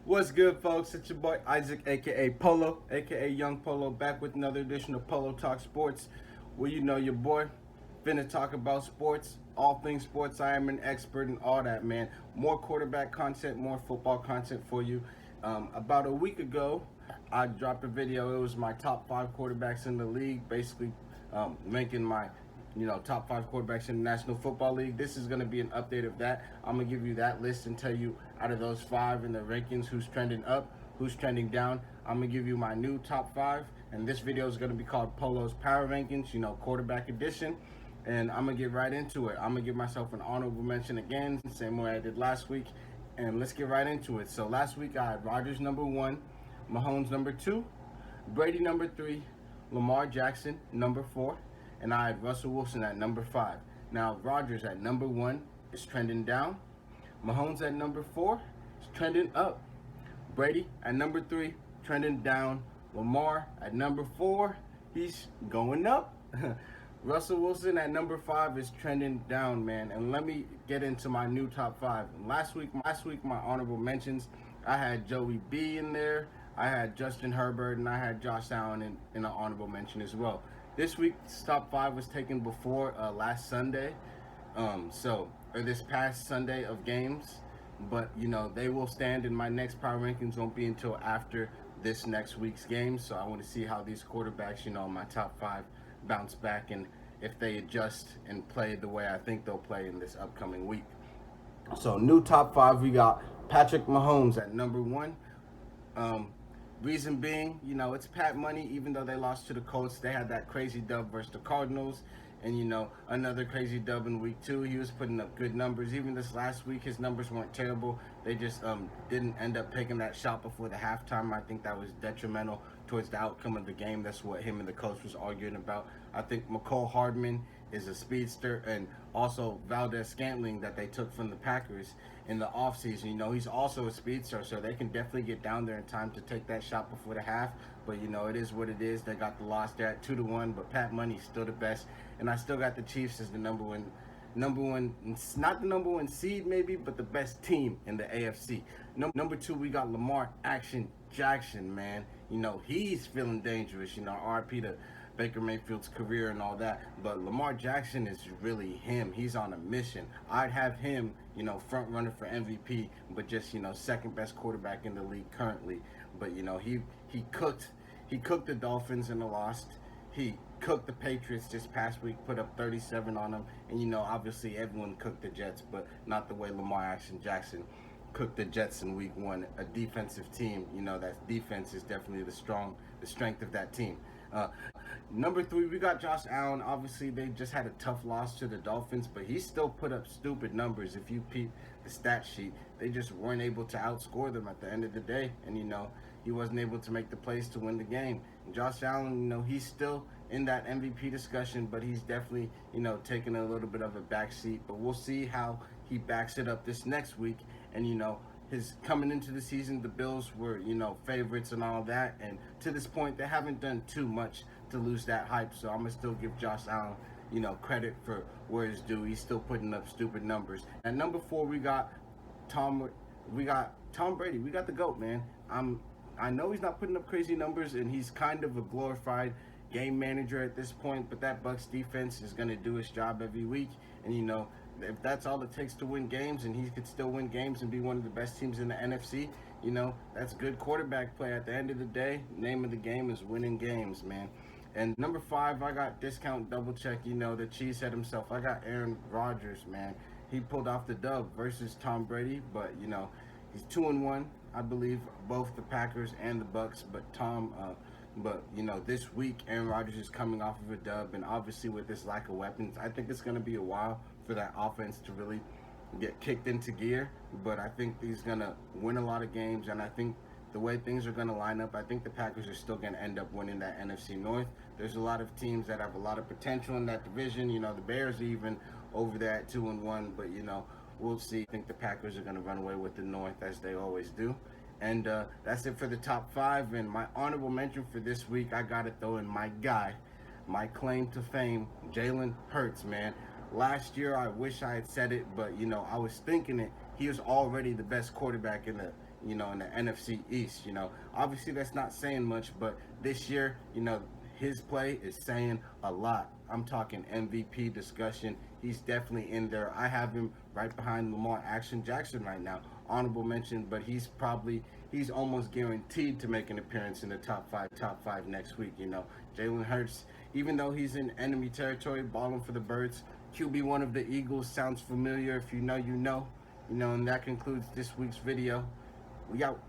What's good, folks? It's your boy Isaac, aka Polo, aka Young Polo, back with another edition of Polo Talk Sports, where you know your boy finna talk about sports, all things sports. I am an expert in all that, man. More quarterback content, more football content for you. About a week ago, I dropped a video. It was my top five quarterbacks in the league, basically ranking my top five quarterbacks in the National Football League. This is going to be an update of that. I'm going to give you that list and tell you out of those five in the rankings who's trending up, who's trending down. I'm going to give you my new top five, and this video is going to be called Polo's Power Rankings, quarterback edition. And I'm going to get right into it. I'm going to give myself an honorable mention again, same way I did last week. And let's get right into it. So last week I had Rodgers number one, Mahomes number two, Brady number three, Lamar Jackson number four, and I had Russell Wilson at number five. Now Rodgers at number one is trending down. Mahomes at number four is trending up. Brady at number three, trending down. Lamar at number four, he's going up. Russell Wilson at number five is trending down, man. And let me get into my new top five. Last week, my honorable mentions, I had Joey B in there, I had Justin Herbert, and I had Josh Allen in an honorable mention as well. This week's top five was taken before last Sunday, or this past Sunday of games. But they will stand, and my next power rankings won't be until after this next week's game. So I want to see how these quarterbacks, my top five, bounce back and if they adjust and play the way I think they'll play in this upcoming week. So new top five, we got Patrick Mahomes at number one. Reason being, it's Pat money. Even though they lost to the Colts, they had that crazy dub versus the Cardinals, and another crazy dub in week two. He was putting up good numbers. Even this last week, his numbers weren't terrible. They just didn't end up taking that shot before the halftime. I think that was detrimental towards the outcome of the game. That's what him and the coach was arguing about. I think McCole Hardman is a speedster, and also Valdez Scantling that they took from the Packers in the offseason. He's also a speedster, so they can definitely get down there in time to take that shot before the half. But it is what it is. They got the loss there at 2-1, but Pat Money's still the best, and I still got the Chiefs as the number one, not the number one seed maybe, but the best team in the AFC. Number two, we got Lamar Action Jackson, man. He's feeling dangerous. RP to Baker Mayfield's career and all that, but Lamar Jackson is really him. He's on a mission. I'd have him, front runner for MVP, but just second best quarterback in the league currently. But he cooked the Dolphins in the loss. He cooked the Patriots this past week, put up 37 on them, and obviously everyone cooked the Jets, but not the way Lamar Action Jackson cooked the Jets in week one. A defensive team, that defense is definitely the strength of that team. Number three, we got Josh Allen. Obviously, they just had a tough loss to the Dolphins, but he still put up stupid numbers. If you peep the stat sheet, they just weren't able to outscore them at the end of the day. And, he wasn't able to make the plays to win the game. And Josh Allen, he's still in that MVP discussion, but he's definitely, taking a little bit of a backseat. But we'll see how he backs it up this next week. And, his coming into the season, the Bills were, favorites and all that. And to this point, they haven't done too much to lose that hype. So I'm going to still give Josh Allen, credit for where it's due. He's still putting up stupid numbers. At number four, we got Tom Brady. We got the GOAT, man. I know he's not putting up crazy numbers, and he's kind of a glorified game manager at this point, but that Bucs defense is going to do its job every week. And, if that's all it takes to win games, and he could still win games and be one of the best teams in the NFC, that's good quarterback play. At the end of the day, name of the game is winning games, man. And number five, I got discount double check. The cheese head himself. I got Aaron Rodgers, man. He pulled off the dub versus Tom Brady, but he's 2-1. I believe both the Packers and the Bucs, but this week Aaron Rodgers is coming off of a dub, and obviously with this lack of weapons, I think it's going to be a while for that offense to really get kicked into gear. But I think he's going to win a lot of games, and I think the way things are going to line up, I think the Packers are still going to end up winning that NFC North. There's a lot of teams that have a lot of potential in that division. The Bears are even over there at 2-1, but we'll see. I think the Packers are going to run away with the North, as they always do. And that's it for the top five. And my honorable mention for this week, I got to throw in my guy, my claim to fame, Jalen Hurts, man. Last year, I wish I had said it, but I was thinking it. he was already the best quarterback in the in the NFC East. Obviously that's not saying much, but this year, his play is saying a lot. I'm talking MVP discussion. He's definitely in there. I have him right behind Lamar Jackson right now. Honorable mention, but he's almost guaranteed to make an appearance in the top five next week. Jalen Hurts, even though he's in enemy territory, balling for the Birds. QB1 of the Eagles sounds familiar. If you know, you know. And that concludes this week's video. We out.